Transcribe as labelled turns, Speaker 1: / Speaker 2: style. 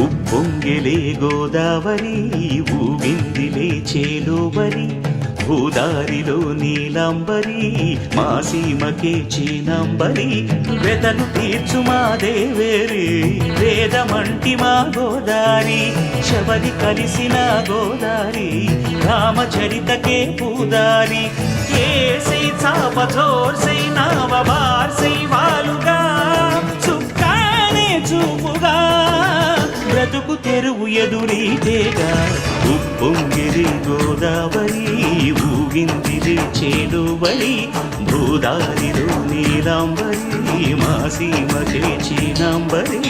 Speaker 1: ఉప్పొంగిలే గోదావరి ఊగిందిలే చేలోబరి భూదారిలో నీలాంబరి మా సీమకే చీనాంబరి వెతలు తీర్చు మా దేవేరి వేదమంటి మా గోదారి శబరి కలిసిన గోదారి రామచరితకే పూదారి ఏసై చాప జోర్సై నావ బార్సై వాలుగా చుక్కానే చూపుగా బ్రతుకు తెరువు ఎదురీతేగా ఉప్పొంగిరి గోదావరి ఊగిందిరి చేలువరి భూదారిలో నీలాంబరి మా సీమకే చీనాంబరి